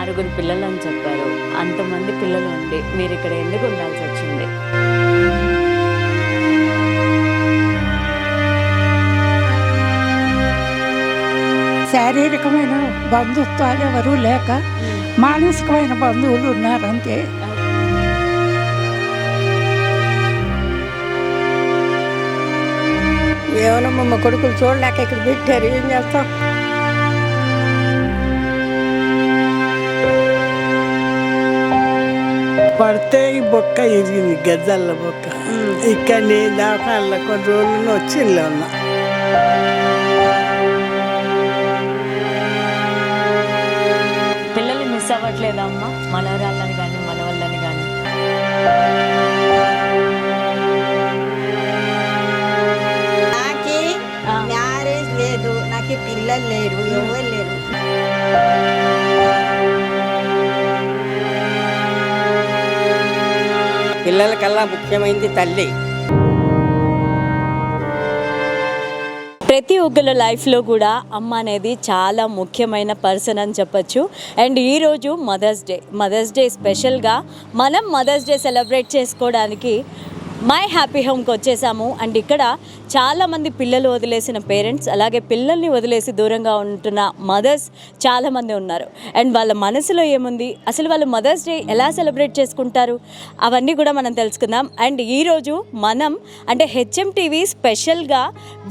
6 పిల్లలు అని చెప్పారు. అంతమంది పిల్లలు ఉండి మీరు ఇక్కడ ఎందుకు ఉండాల్సి వచ్చింది? శారీరకమైన బంధుత్వాలు ఎవరూ లేక మానసికమైన బంధువులు ఉన్నారంతే. ఏమన్నా మా కొడుకులు చూడలేక ఇక్కడ పెట్టారు, ఏం చేస్తాం? పడితే ఈ బొక్క ఇరిగింది, గద్దల్ల బొక్క. ఇక్కడ నేను దాకా కొన్ని రోజులు వచ్చి ఉన్నా. పిల్లల్ని మిస్ అవ్వట్లేదా అమ్మ? మనవరాళ్ళని కానీ మనవళ్ళని కానీ? నాకు మ్యారేజ్ లేదు, నాకు పిల్లలు లేరు, ఎవరు లేరు. పిల్లలకల్లా ముఖ్యమైనది తల్లి. ప్రతి ఒక్కరి లైఫ్లో కూడా అమ్మ అనేది చాలా ముఖ్యమైన పర్సన్ అని చెప్పచ్చు. అండ్ ఈరోజు మదర్స్ డే స్పెషల్గా మనం మదర్స్ డే సెలబ్రేట్ చేసుకోవడానికి మై హ్యాపీ హోమ్కి వచ్చేసాము. అండ్ ఇక్కడ చాలామంది పిల్లలు వదిలేసిన పేరెంట్స్, అలాగే పిల్లల్ని వదిలేసి దూరంగా ఉంటున్న మదర్స్ చాలామంది ఉన్నారు. అండ్ వాళ్ళ మనసులో ఏముంది, అసలు వాళ్ళు మదర్స్ డే ఎలా సెలబ్రేట్ చేసుకుంటారు, అవన్నీ కూడా మనం తెలుసుకుందాం. అండ్ ఈరోజు మనం అంటే HMTV స్పెషల్గా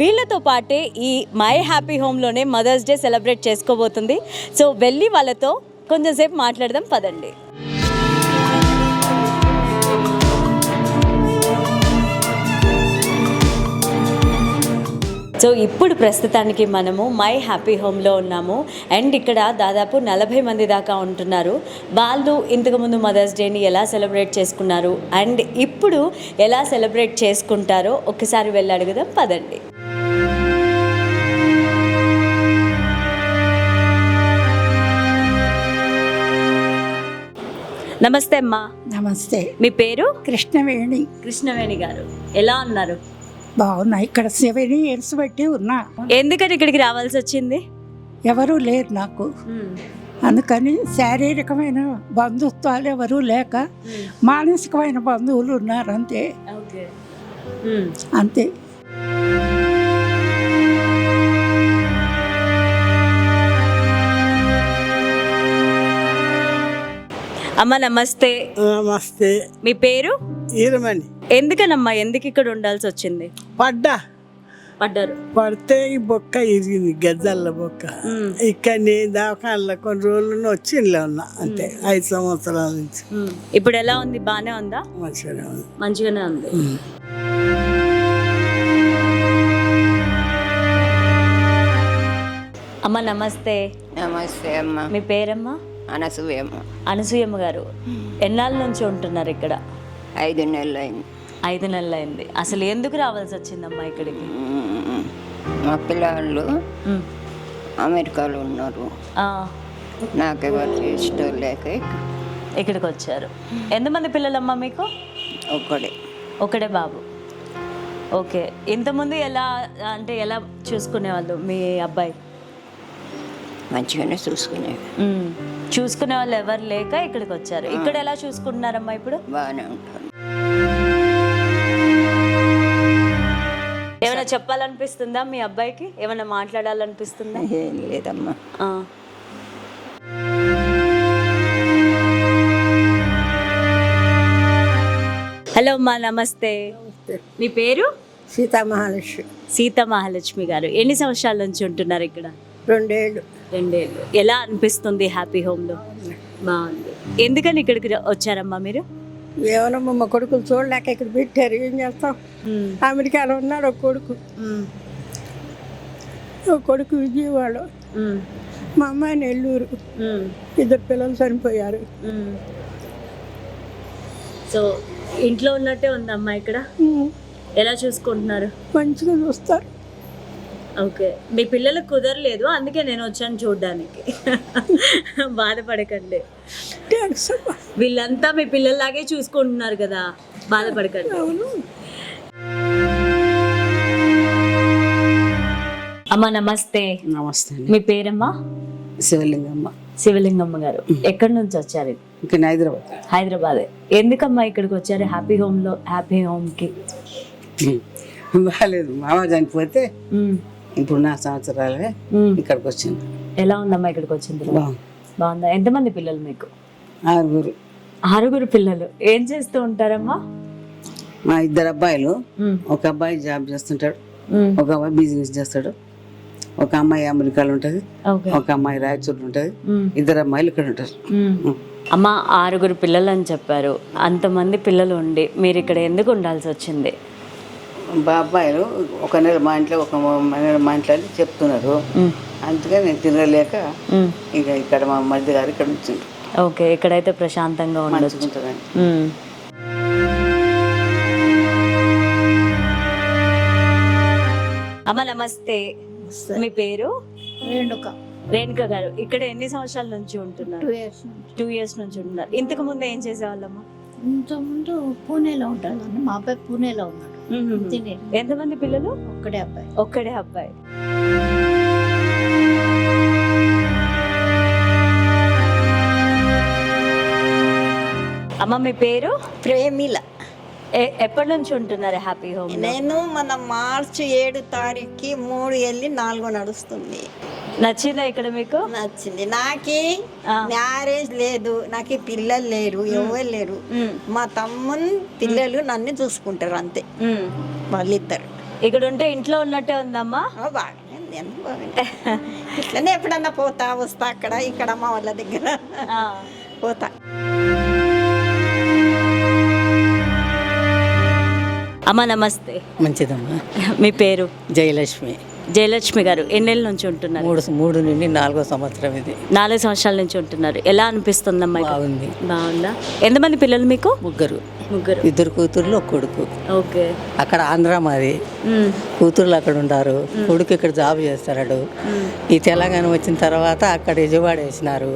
వీళ్ళతో పాటే ఈ మై హ్యాపీ హోమ్లోనే మదర్స్ డే సెలబ్రేట్ చేసుకోబోతుంది. సో వెళ్ళి వాళ్ళతో కొంచెంసేపు మాట్లాడదాం, పదండి. సో ఇప్పుడు ప్రస్తుతానికి మనము మై హ్యాపీ హోమ్లో ఉన్నాము. అండ్ ఇక్కడ దాదాపు 40 మంది దాకా ఉంటున్నారు. వాళ్ళు ఇంతకుముందు మదర్స్ డేని ఎలా సెలబ్రేట్ చేసుకున్నారు అండ్ ఇప్పుడు ఎలా సెలబ్రేట్ చేసుకుంటారో ఒక్కసారి వెళ్ళి అడుగుదాం, పదండి. నమస్తే అమ్మా. నమస్తే. మీ పేరు? కృష్ణవేణి గారు. ఎలా ఉన్నారు? బాగున్నా. ఇక్కడ 7 years బట్టి ఉన్నా. ఎందుకని ఇక్కడికి రావాల్సి వచ్చింది? ఎవరూ లేరు నాకు, అందుకని శారీరకమైన బంధుత్వాలు ఎవరూ లేక మానసికమైన బంధువులు ఉన్నారంతే. అంతే. అమ్మ నమస్తే. నమస్తే. మీ పేరు? ఈరమణి. ఎందుకనమ్మా, ఎందుకు ఇక్కడ ఉండాల్సి వచ్చింది? పడ్డారు. పడితే ఈ బొక్క ఇరిగింది, గద్దల్ల బొక్క. ఇక్కడ నేను దాకా కొన్ని రోజులు వచ్చి ఉన్నా అంతే. 5 సంవత్సరాల నుంచి. ఇప్పుడు ఎలా ఉంది? బానే ఉందా? మంచిగానే ఉంది. అమ్మ నమస్తే. నమస్తే అమ్మ. మీ పేరమ్మా? అనసూయమ్మ గారు. ఎన్నాళ్ళ నుంచి ఉంటున్నారు ఇక్కడ? 5 నెలలు అయింది. 5 నెలలు అయింది. అసలు ఎందుకు రావాల్సి వచ్చిందమ్మా ఇక్కడికి? మా పిల్లలు అమెరికాలో ఉన్నారు, నాకెవరు ఇష్టం లేక ఇక్కడికి వచ్చారు. ఎంతమంది పిల్లలమ్మా మీకు? ఒకడే బాబు. ఓకే. ఇంతకుముందు ఎలా అంటే ఎలా చూసుకునేవాళ్ళు మీ అబ్బాయి? మంచిగానే చూసుకునే వాళ్ళు ఎవరు లేక ఇక్కడికి వచ్చారు. ఇక్కడ ఎలా చూసుకుంటున్నారమ్మా ఇప్పుడు? బాగానే ఉంటారు. ఏమైనా చెప్పాలనిపిస్తుందా మీ అబ్బాయికి? ఏమైనా మాట్లాడాలనిపిస్తుందా? ఏం లేదమ్మా. హలో అమ్మా నమస్తే. మీ పేరు? సీతామహాలక్ష్మి గారు. ఎన్ని సంవత్సరాల నుంచి ఉంటున్నారు ఇక్కడ? 2 ఏళ్ళు. ఎలా అనిపిస్తుంది హ్యాపీ హోమ్లో? బాగుంది. ఎందుకని ఇక్కడికి వచ్చారమ్మా మీరు? ఏమన్నా మా కొడుకులు చూడలేక ఇక్కడ పెట్టారు, ఏం చేస్తాం? అమెరికాలో ఉన్నాడు ఒక కొడుకు విజయవాడ, మా అమ్మాయి నెల్లూరు. 2 పిల్లలు చనిపోయారు. సో ఇంట్లో ఉన్నట్టే ఉందమ్మా ఇక్కడ? ఎలా చూసుకుంటున్నారు? మంచిగా చూస్తారు. ఓకే. మీ పిల్లలకు కుదరలేదు, అందుకే నేను వచ్చాను చూడడానికి. బాధపడకండి. వీళ్ళంతా మీ పిల్లల్లాగే చూసుకుంటున్నారు కదా, బాధపడకండి. అమ్మా నమస్తే. నమస్తే. మీ పేరమ్మా? శివలింగమ్మ. శివలింగమ్మ గారు ఎక్కడి నుంచి వచ్చారు? ఇంకా హైదరాబాద్. హైదరాబాద్. ఎందుకమ్మా ఇక్కడికి వచ్చారు? హ్యాపీ హోమ్ కి బాగాలేదు, మామ చనిపోతే ఇప్పుడు 4 సంవత్సరాలే ఇక్కడికి వచ్చింది. ఎలా ఉందమ్మా ఇక్కడికి వచ్చింది? బాగుందా? ఎంతమంది పిల్లలు మీకు? 6. 6 పిల్లలు. ఏం చేస్తూ ఉంటారమ్మా? మా 2 అబ్బాయిలు, ఒక అబ్బాయి జాబ్ చేస్తుంటాడు, ఒక అబ్బాయి బిజినెస్ చేస్తాడు, ఒక అమ్మాయి అమెరికాలో ఉంటది, ఒక అమ్మాయి రాయచూరు ఉంటది, 2 అమ్మాయిలు ఇక్కడ ఉంటారు. అమ్మ 6 పిల్లలు అని చెప్పారు. అంతమంది పిల్లలు ఉండి మీరు ఇక్కడ ఎందుకు ఉండాల్సి వచ్చింది? అబ్బాయిలు ఒక నెల మా ఇంట్లో, ఒక నెల మా ఇంట్లో అని చెప్తున్నారు. అందుకే నేను తినలేక ఇక ఇక్కడ మా మధ్య గారు ఇక్కడ ఉంచుంటారు. ఓకే, ఇక్కడైతే ప్రశాంతంగా ఉండొచ్చు. అమ్మ నమస్తే, మీ పేరు? రేణుక గారు. ఇక్కడ ఎన్ని సంవత్సరాల నుంచి ఉంటున్నారు? 2 years నుంచి ఉంటున్నారు. ఇంతకు ముందు ఏం చేసేవాళ్ళమ్మా? ఇంతకుముందు పూణేలో ఉంటాడు. మా అబ్బాయి పూణేలో ఉన్నాడు. ఎంతమంది పిల్లలు? ఒక్కడే అబ్బాయి. అమ్మ మీ పేరు? ప్రేమిల. ఎప్పటి నుంచి ఉంటున్నారు హ్యాపీ హోమ్? నేను మన మార్చి 7 తారీఖుకి 3 వెళ్ళి 4 నడుస్తుంది. నచ్చిందా ఇక్కడ మీకు? నచ్చింది. నాకి మ్యారేజ్ లేదు, నాకు పిల్లలు లేరు, ఎవరు లేరు. మా తమ్ముని పిల్లలు నన్ను చూసుకుంటారు అంతే, వాళ్ళిద్దరు. ఇక్కడ ఉంటే ఇంట్లో ఉన్నట్టే ఉందమ్మా? బాగానే ఉంది, ఎంత బాగుంది. ఇట్లనే ఎప్పుడన్నా పోతా వస్తా అక్కడ ఇక్కడ మా వాళ్ళ దగ్గర పోతా. అమ్మ నమస్తే. మంచిదమ్మా. మీ పేరు? జయలక్ష్మి. జయలక్ష్మి గారు ఎన్నేళ్ళ నుంచి ఉంటున్నారు? 3 నుండి 4వ సంవత్సరం ఇది. 4 సంవత్సరాల నుంచి ఉంటున్నారు. ఎలా అనిపిస్తుందమ్మా? బాగుంది. బాగుందా? ఎంతమంది పిల్లలు మీకు? 3. 2 కూతుర్లు, 1 కొడుకు. ఓకే. అక్కడ ఆంధ్ర మాది. కూతుర్లు అక్కడ ఉంటారు, కొడుకు ఇక్కడ జాబ్ చేస్తాడు. ఈ తెలంగాణ వచ్చిన తర్వాత అక్కడ విజయవాడ వేసినారు.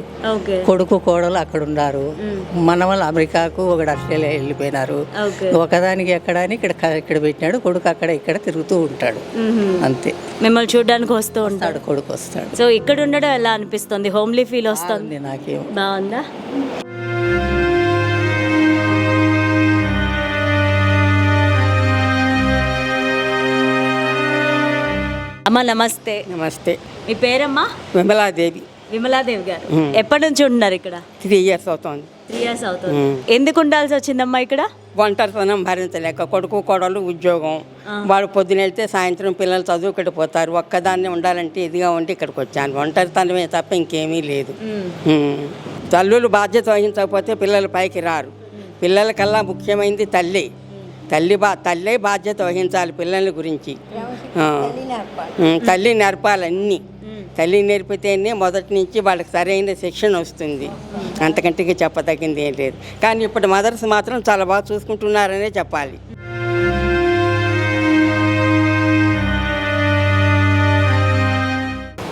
కొడుకు కోడలు అక్కడ ఉన్నారు. మన వాళ్ళు అమెరికాకు, ఒకడు ఆస్ట్రేలియా వెళ్ళిపోయినారు. ఒకదానికి ఎక్కడానికి ఇక్కడ పెట్టినాడు. కొడుకు అక్కడ ఇక్కడ తిరుగుతూ ఉంటాడు అంతే. మిమ్మల్ని చూడడానికి వస్తూ ఉంటాడు. కొడుకు వస్తాడు. సో ఇక్కడ ఉండడం ఎలా అనిపిస్తుంది? హోమ్లీ ఫీల్ వస్తుంది? నాకేం బాగుందా? అమ్మ నమస్తే. నమస్తే. మీ పేరమ్మా? విమలాదేవి. విమలాదేవి గారు ఎప్పటి నుంచి ఉంటున్నారు ఇక్కడ? 3 years అవుతుంది. 3 years అవుతుంది. ఎందుకు ఉండాల్సి వచ్చిందమ్మా ఇక్కడ? ఒంటరితనం భరించలేక, కొడుకు కోడలు ఉద్యోగం, వాడు పొద్దున వెళ్తే సాయంత్రం పిల్లలు చదువుకుంటూ పోతారు. ఒక్కదాన్నే ఉండాలంటే ఇదిగా ఉండి ఇక్కడికి వచ్చాను. ఒంటరితనమే తప్ప ఇంకేమీ లేదు. తల్లులు బాధ్యత వహించకపోతే పిల్లలు పైకి రారు. పిల్లలకల్లా ముఖ్యమైనది తల్లి. తల్లే బాధ్యత వహించాలి పిల్లల గురించి. తల్లి నేర్పాలి అన్నీ. తల్లి నేర్పితేనే మొదటి నుంచి వాళ్ళకి సరైన శిక్షణ వస్తుంది. అంతకంటే చెప్పదగింది ఏం లేదు. కానీ ఇప్పుడు మదర్స్ మాత్రం చాలా బాగా చూసుకుంటున్నారనే చెప్పాలి.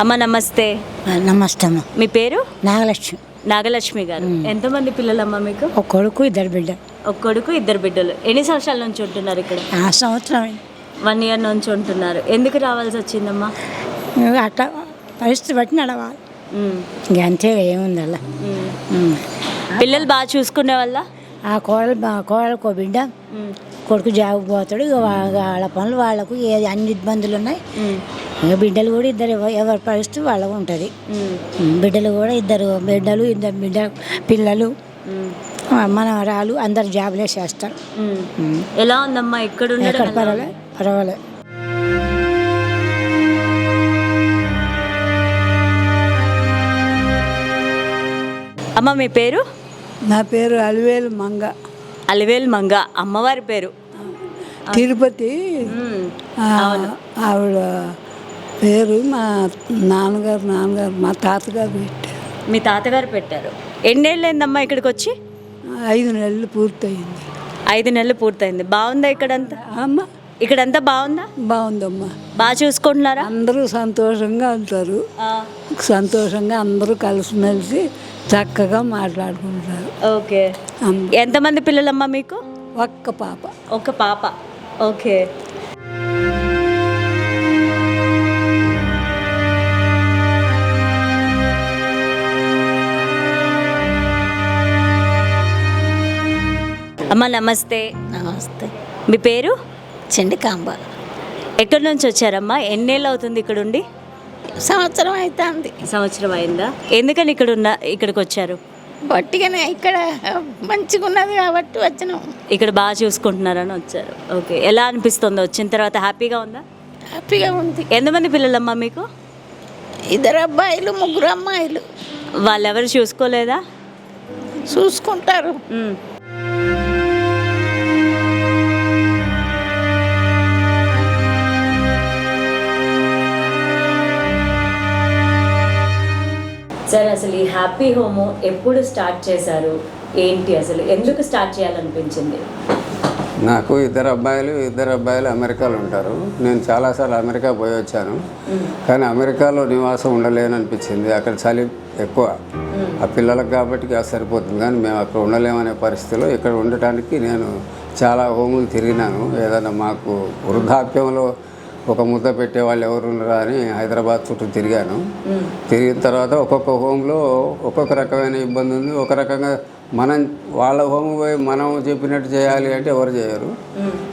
అమ్మ నమస్తే. నమస్తే అమ్మ. మీ పేరు? నాగలక్ష్మి. నాగలక్ష్మి గారు ఎంతమంది పిల్లలమ్మా మీకు? 1 కొడుకు 2 బిడ్డ. 1 కొడుకు 2 బిడ్డలు. ఎన్ని సంవత్సరాల నుంచి ఉంటున్నారు ఇక్కడ? 1 సంవత్సరం. 1 year నుంచి ఉంటున్నారు. ఎందుకు రావాల్సి వచ్చిందమ్మా? అట్లా పరిస్థితి బట్టి నడవాలి. ఇంక అంతే, ఏముంది అలా. పిల్లలు బాగా చూసుకునే వల్ల? ఆ కోడలకు బిడ్డ, కొడుకు జాబ్ పోతాడు. ఇక వాళ్ళ పనులు వాళ్ళకు అన్ని ఇబ్బందులు ఉన్నాయి. ఇక బిడ్డలు కూడా 2 ఎవరి పరిస్థితి వాళ్ళకు ఉంటుంది. బిడ్డలు కూడా 2 బిడ్డలు, 2 పిల్లలు, మనవరాలు అందరు జాబులే చేస్తారు. ఎలా ఉందమ్మా ఇక్కడ? పర్వాలేదు. అమ్మ మీ పేరు? నా పేరు అలివేలు మంగ. అలివేలు మంగ అమ్మవారి పేరు. తిరుపతి ఆవిడ పేరు. మా నాన్నగారు మా తాతగారు పెట్టారు. మీ తాతగారు పెట్టారు. ఎన్నేళ్ళైందమ్మా ఇక్కడికి వచ్చి? 5 నెలలు పూర్తయింది. 5 నెలలు పూర్తయింది. బాగుందా ఇక్కడంతా? అమ్మ ఇక్కడంతా బాగుందా? బాగుందమ్మా. బాగా చూసుకుంటున్నారా? అందరూ సంతోషంగా ఉంటారు. సంతోషంగా అందరూ కలిసిమెలిసి చక్కగా మాట్లాడుకుంటారు. ఓకే. ఎంతమంది పిల్లలమ్మా మీకు? 1 పాప. 1 పాప. ఓకే. అమ్మ నమస్తే. నమస్తే. మీ పేరు? చెండికాంబ. ఎక్కడి నుంచి వచ్చారమ్మా? ఎన్నేళ్ళు అవుతుంది ఇక్కడ ఉండి? సంవత్సరం అవుతుంది. సంవత్సరం అయిందా? ఎందుకని ఇక్కడికి వచ్చారు? బట్టిగానే ఇక్కడ మంచిగా ఉన్నది కాబట్టి వచ్చినాం. ఇక్కడ బాగా చూసుకుంటున్నారని వచ్చారు. ఓకే, ఎలా అనిపిస్తుంది వచ్చిన తర్వాత? హ్యాపీగా ఉందా? హ్యాపీగా ఉంది. ఎంతమంది పిల్లలమ్మా మీకు? 2 అబ్బాయిలు 3 అమ్మాయిలు. వాళ్ళెవరు చూసుకోలేదా? చూసుకుంటారు. సార్, అసలు ఈ హ్యాపీ హోమ్ ఎప్పుడు స్టార్ట్ చేశారు? ఏంటి అసలు ఎందుకు స్టార్ట్ చేయాలనిపించింది? నాకు 2 అబ్బాయిలు అమెరికాలో ఉంటారు. నేను చాలాసార్లు అమెరికా పోయి వచ్చాను, కానీ అమెరికాలో నివాసం ఉండలేననిపించింది. అక్కడ చలి ఎక్కువ, ఆ పిల్లలకు కాబట్టి అది సరిపోతుంది. కానీ మేము అక్కడ ఉండలేమనే పరిస్థితిలో ఇక్కడ ఉండటానికి నేను చాలా హోములు తిరిగినాను. ఏదైనా మాకు వృద్ధాప్యంలో ఒక ముద్ద పెట్టే వాళ్ళు ఎవరు ఉన్నారా అని హైదరాబాద్ చుట్టూ తిరిగాను. తిరిగిన తర్వాత ఒక్కొక్క హోమ్లో ఒక్కొక్క రకమైన ఇబ్బంది ఉంది. ఒక రకంగా మనం వాళ్ళ హోమ్ పోయి మనం చెప్పినట్టు చేయాలి అంటే ఎవరు చేయరు.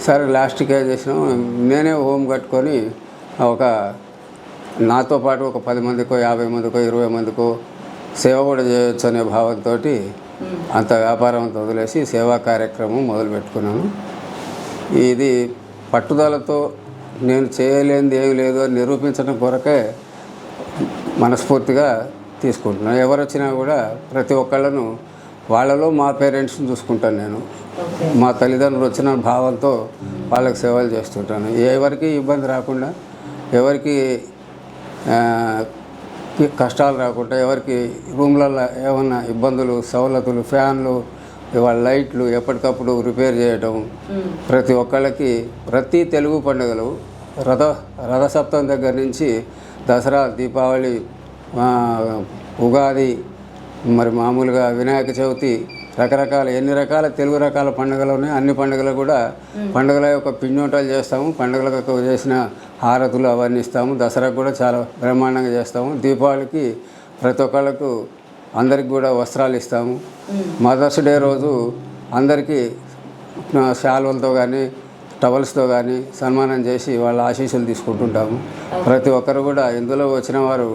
సరే లాస్ట్కి ఏం చేసినాం, నేనే హోమ్ కట్టుకొని నాతో పాటు ఒక 10 మందికో 50 మందికో 20 మందికో సేవ కూడా చేయొచ్చు అనే భావంతో అంత వ్యాపారం అంతా వదిలేసి సేవా కార్యక్రమం మొదలుపెట్టుకున్నాను. ఇది పట్టుదలతో నేను చేయలేనిది ఏమి లేదు అని నిరూపించడం కొరకే మనస్ఫూర్తిగా తీసుకుంటున్నాను. ఎవరు వచ్చినా కూడా ప్రతి ఒక్కళ్ళను వాళ్ళలో మా పేరెంట్స్ని చూసుకుంటాను. నేను మా తల్లిదండ్రులు వచ్చిన భావంతో వాళ్ళకి సేవలు చేస్తుంటాను. ఎవరికి ఇబ్బంది రాకుండా, ఎవరికి కష్టాలు రాకుండా, ఎవరికి రూమ్లలో ఏమన్నా ఇబ్బందులు, సవలతులు, ఫ్యాన్లు, వాళ్ళ లైట్లు ఎప్పటికప్పుడు రిపేర్ చేయటం. ప్రతి ఒక్కళ్ళకి ప్రతి తెలుగు పండుగలు రథసప్తమి దగ్గర నుంచి దసరా, దీపావళి, ఉగాది, మరి మామూలుగా వినాయక చవితి, రకరకాల ఎన్ని రకాల తెలుగు రకాల పండుగలు ఉన్నాయి. అన్ని పండుగలు కూడా పండుగల యొక్క పిండి వంటలు చేస్తాము. పండుగలకు చేసిన హారతులు అవన్నీ ఇస్తాము. దసరాకు కూడా చాలా బ్రహ్మాండంగా చేస్తాము. దీపావళికి ప్రతి ఒక్కళ్ళకు అందరికి కూడా వస్త్రాలు ఇస్తాము. మదర్స్ డే రోజు అందరికీ శాల్వలతో కానీ టవల్స్తో కానీ సన్మానం చేసి వాళ్ళ ఆశీస్సులు తీసుకుంటుంటాము. ప్రతి ఒక్కరు కూడా ఇందులో వచ్చిన వారు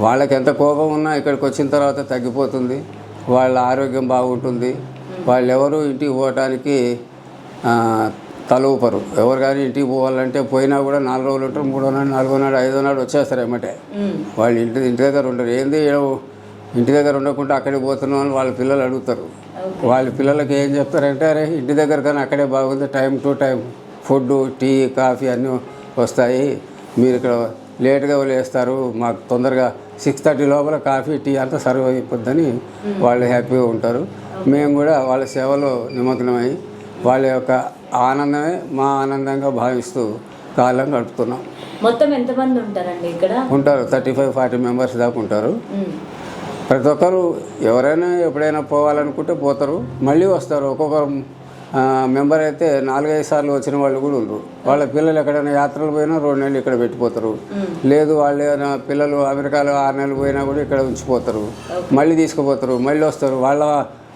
వాళ్ళకి ఎంత కోపం ఉన్నా ఇక్కడికి వచ్చిన తర్వాత తగ్గిపోతుంది. వాళ్ళ ఆరోగ్యం బాగుంటుంది. వాళ్ళు ఎవరు ఇంటికి పోవటానికి తలూపరు. ఎవరు కానీ ఇంటికి పోవాలంటే పోయినా కూడా 4 రోజులు ఉంటారు, 3వ నాడు, 4వ నాడు, 5వ నాడు వచ్చేస్తారు ఏమంటే. వాళ్ళు ఇంటి దగ్గర ఉండరు. ఏంది ఇంటి దగ్గర ఉండకుండా అక్కడికి పోతున్నాం అని వాళ్ళ పిల్లలు అడుగుతారు. వాళ్ళ పిల్లలకి ఏం చెప్తారంటే, అరే ఇంటి దగ్గర కానీ అక్కడే బాగుంది, time to time food, tea, coffee అన్నీ వస్తాయి, మీరు ఇక్కడ లేట్గా లేస్తారు, మాకు తొందరగా 6:30 లోపల కాఫీ, టీ అంతా సర్వ్ అయిపోద్దని వాళ్ళు హ్యాపీగా ఉంటారు. మేము కూడా వాళ్ళ సేవలో నిమగ్నమై వాళ్ళ యొక్క ఆనందమే మా ఆనందంగా భావిస్తూ కాలం గడుపుతున్నాం. మొత్తం ఎంతమంది ఉంటారండి ఇక్కడ? ఉంటారు 35-40 మెంబర్స్ దాకా ఉంటారు. ప్రతి ఒక్కరు ఎవరైనా ఎప్పుడైనా పోవాలనుకుంటే పోతారు, మళ్ళీ వస్తారు. ఒక్కొక్కరు మెంబర్ అయితే 4-5 సార్లు వచ్చిన వాళ్ళు కూడా ఉన్నారు. వాళ్ళ పిల్లలు ఎక్కడైనా యాత్రలు పోయినా 2 నెలలు ఇక్కడ పెట్టిపోతారు. లేదు వాళ్ళు ఏదైనా పిల్లలు అమెరికాలో 6 నెలలు పోయినా కూడా ఇక్కడ ఉంచిపోతారు. మళ్ళీ తీసుకుపోతారు, మళ్ళీ వస్తారు. వాళ్ళ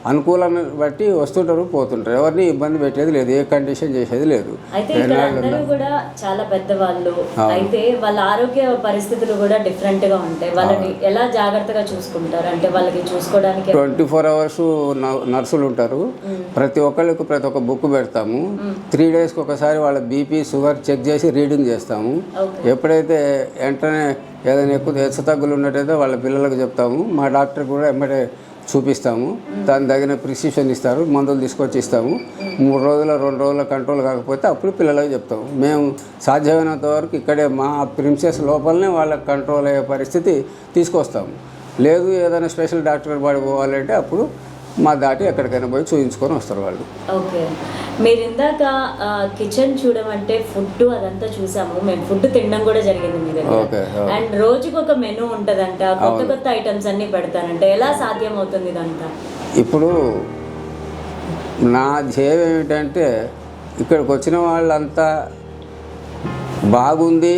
అనుకూలాన్ని బట్టి వస్తుంటారు, పోతుంటారు. ఎవరిని ఇబ్బంది పెట్టేది లేదు, ఏ కండిషన్ చేసేది లేదు. అయితే ఇక్కడ అందరూ కూడా చాలా పెద్దవాళ్ళు, అయితే వాళ్ళ ఆరోగ్య పరిస్థితులు కూడా డిఫరెంట్ గా ఉంటాయి. వాళ్ళని ఎలా జాగ్రత్తగా చూసుకుంటారు అంటే వాళ్ళకి చూసుకోవడానికి 24 hours నర్సులు ఉంటారు. ప్రతి ఒక్కళ్ళకి ప్రతి ఒక్క బుక్ పెడతాము. 3 daysకి ఒకసారి వాళ్ళ బీపీ, షుగర్ చెక్ చేసి రీడింగ్ చేస్తాము. ఎప్పుడైతే వెంటనే ఏదైనా ఎక్కువ హెచ్చుతగ్గులు ఉన్నట్టయితే వాళ్ళ పిల్లలకు చెప్తాము. మా డాక్టర్ కూడా వెంబడే చూపిస్తాము. దాని తగిన ప్రిస్క్రిప్షన్ ఇస్తారు, మందులు తీసుకొచ్చి ఇస్తాము. 3 రోజుల 2 రోజుల కంట్రోల్ కాకపోతే అప్పుడు పిల్లలకు చెప్తాము. మేము సాధ్యమైనంత వరకు ఇక్కడే మా ప్రిన్సెస్ లోపలనే వాళ్ళకి కంట్రోల్ అయ్యే పరిస్థితి తీసుకొస్తాము. లేదు ఏదైనా స్పెషల్ డాక్టర్ బాడీ పోవాలంటే అప్పుడు మా దాటి ఎక్కడికైనా పోయి చూపించుకొని వస్తారు వాళ్ళు. ఓకే, మీరు ఇందాక కిచెన్ చూడమంటే ఫుడ్ అదంతా చూసాము. మేము ఫుడ్ తినడం కూడా జరిగింది మీ దగ్గర. అండ్ రోజుకి ఒక మెనూ ఉంటుందంట, కొత్త కొత్త ఐటమ్స్ అన్ని పెడతానంటే ఎలా సాధ్యం అవుతుంది ఇదంతా? ఇప్పుడు నా ధ్యేయం ఏమిటంటే ఇక్కడికి వచ్చిన వాళ్ళంతా బాగుంది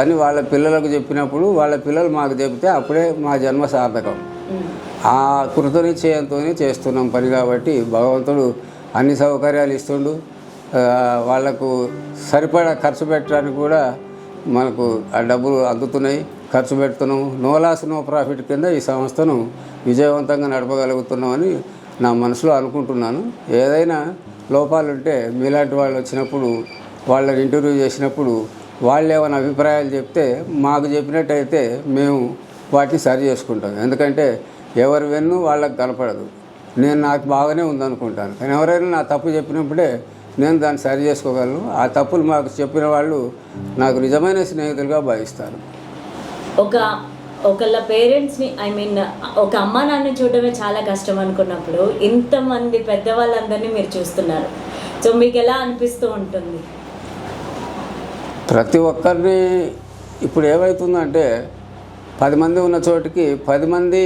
అని వాళ్ళ పిల్లలకు చెప్పినప్పుడు వాళ్ళ పిల్లలు మాకు చెబితే అప్పుడే మా జన్మ సార్థకం. ఆ కృతనిశ్చయంతో చేస్తున్నాం పని కాబట్టి భగవంతుడు అన్ని సౌకర్యాలు ఇస్తుండు. వాళ్లకు సరిపడా ఖర్చు పెట్టడానికి కూడా మనకు ఆ డబ్బులు అందుతున్నాయి, ఖర్చు పెడుతున్నాము. నో లాస్ నో ప్రాఫిట్ కింద ఈ సంస్థను విజయవంతంగా నడపగలుగుతున్నామని నా మనసులో అనుకుంటున్నాను. ఏదైనా లోపాలు ఉంటే మీలాంటి వాళ్ళు వచ్చినప్పుడు వాళ్ళని ఇంటర్వ్యూ చేసినప్పుడు వాళ్ళు ఏమైనా అభిప్రాయాలు చెప్తే మాకు చెప్పినట్టయితే మేము వాటిని సరి చేసుకుంటాం. ఎందుకంటే ఎవరి వెన్ను వాళ్ళకి కనపడదు. నాకు బాగానే ఉందనుకుంటాను, కానీ ఎవరైనా నా తప్పు చెప్పినప్పుడే నేను దాన్ని సరి చేసుకోగలను. ఆ తప్పులు మాకు చెప్పిన వాళ్ళు నాకు నిజమైన స్నేహితులుగా భావిస్తారు. ఒకళ్ళ పేరెంట్స్ని ఒక అమ్మా నాన్న చూడడమే చాలా కష్టం అనుకున్నప్పుడు ఇంతమంది పెద్దవాళ్ళందరినీ మీరు చూస్తున్నారు. సో మీకు ఎలా అనిపిస్తూ ఉంటుంది? ప్రతి ఒక్కరిని ఇప్పుడు ఏమవుతుందంటే 10 మంది ఉన్న చోటికి 10 మంది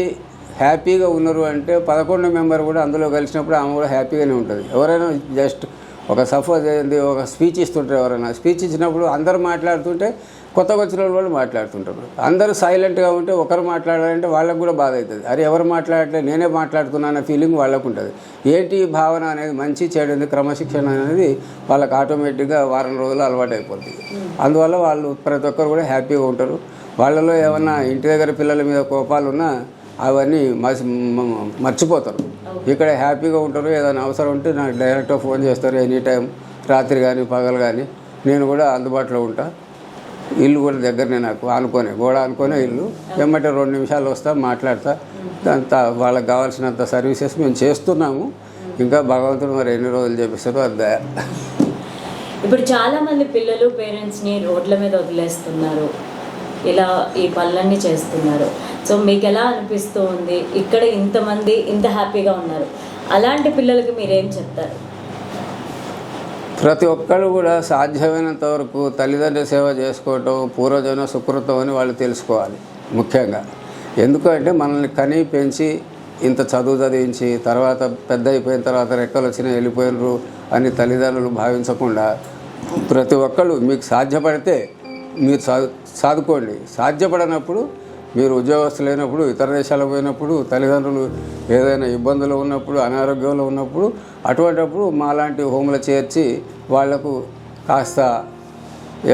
హ్యాపీగా ఉన్నారు అంటే 11వ మెంబర్ కూడా అందులో కలిసినప్పుడు ఆమె కూడా హ్యాపీగానే ఉంటుంది. ఎవరైనా జస్ట్ ఒక సపోజ్ ఏంది ఒక స్పీచ్ ఇస్తుంటారు, ఎవరైనా స్పీచ్ ఇచ్చినప్పుడు అందరూ మాట్లాడుతుంటే కొత్తగా వచ్చిన వాళ్ళు మాట్లాడుతుంటారు. అందరూ సైలెంట్గా ఉంటే ఒకరు మాట్లాడాలంటే వాళ్ళకు కూడా బాధ అవుతుంది. అరే ఎవరు మాట్లాడట్లేదు నేనే మాట్లాడుతున్నాను అనే ఫీలింగ్ వాళ్ళకు ఉంటుంది. ఏంటి భావన అనేది మంచి చెడు క్రమశిక్షణ అనేది వాళ్ళకి ఆటోమేటిక్గా వారం రోజులు అలవాటు అయిపోతుంది. అందువల్ల వాళ్ళు ప్రతి ఒక్కరు కూడా హ్యాపీగా ఉంటారు. వాళ్ళలో ఏమన్నా ఇంటి దగ్గర పిల్లల మీద కోపాలు ఉన్నా అవన్నీ మర్చిపోతారు. ఇక్కడ హ్యాపీగా ఉంటారు. ఏదైనా అవసరం ఉంటే నాకు డైరెక్ట్గా ఫోన్ చేస్తారు ఎనీ టైం, రాత్రి కానీ పగలు కానీ. నేను కూడా అందుబాటులో ఉంటా. ఇల్లు కూడా దగ్గరనే, నాకు ఆనుకోనే గోడ ఆనుకోనే ఇల్లు. వెంబటే 2 నిమిషాలు వస్తా, మాట్లాడతా. అంత వాళ్ళకి కావాల్సినంత సర్వీసెస్ మేము చేస్తున్నాము. ఇంకా భగవంతుడు మరి ఎన్ని రోజులు చేపిస్తారో అది. ఇప్పుడు చాలామంది పిల్లలు పేరెంట్స్ని రోడ్ల మీద వదిలేస్తున్నారు, ఇలా ఈ పనులన్నీ చేస్తున్నారు. సో మీకు ఎలా అనిపిస్తూ ఉంది? ఇక్కడ ఇంతమంది ఇంత హ్యాపీగా ఉన్నారు, అలాంటి పిల్లలకి మీరేం చెప్తారు? ప్రతి ఒక్కరు కూడా సాధ్యమైనంత వరకు తల్లిదండ్రుల సేవ చేసుకోవటం పూర్వజన సుకృతం అని వాళ్ళు తెలుసుకోవాలి ముఖ్యంగా. ఎందుకంటే మనల్ని కని పెంచి ఇంత చదువు చదివించి తర్వాత పెద్ద అయిపోయిన తర్వాత రెక్కలు వచ్చినా వెళ్ళిపోయినరు అని తల్లిదండ్రులు భావించకుండా ప్రతి ఒక్కళ్ళు మీకు సాధ్యపడితే మీరు చదువుకోండి. సాధ్యపడనప్పుడు మీరు ఉద్యోగస్తులు అయినప్పుడు, ఇతర దేశాలకు పోయినప్పుడు, తల్లిదండ్రులు ఏదైనా ఇబ్బందులు ఉన్నప్పుడు, అనారోగ్యంలో ఉన్నప్పుడు, అటువంటిప్పుడు మాలాంటి హోమ్లో చేర్చి వాళ్లకు కాస్త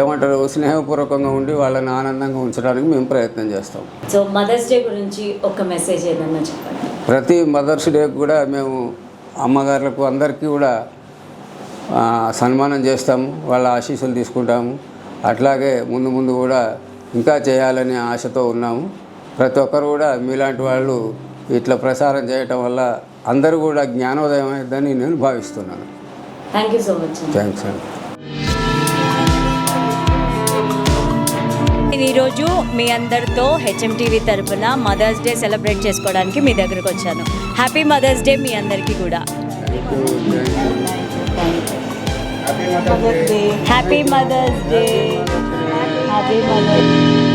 ఏమంటారు స్నేహపూర్వకంగా ఉండి వాళ్ళని ఆనందంగా ఉంచడానికి మేము ప్రయత్నం చేస్తాం. సో మదర్స్ డే గురించి ఒక మెసేజ్ ఏదన్నా చెప్పండి. ప్రతి మదర్స్ డేకి కూడా మేము అమ్మగారులకు అందరికీ కూడా సన్మానం చేస్తాము, వాళ్ళ ఆశీస్సులు తీసుకుంటాము. అట్లాగే ముందు ముందు కూడా ఇంకా చేయాలనే ఆశతో ఉన్నాము. ప్రతి ఒక్కరు కూడా మీలాంటి వాళ్ళు ఇట్లా ప్రసారం చేయటం వల్ల అందరూ కూడా జ్ఞానోదయం అవుతుందని నేను భావిస్తున్నాను. Thank you so much. Thanks అండి. ఈరోజు మీ అందరితో HMTV తరపున మదర్స్ డే సెలబ్రేట్ చేసుకోవడానికి మీ దగ్గరకు వచ్చాను. హ్యాపీ మదర్స్ డే మీ అందరికీ కూడా. Happy mother's day. Happy mother's day.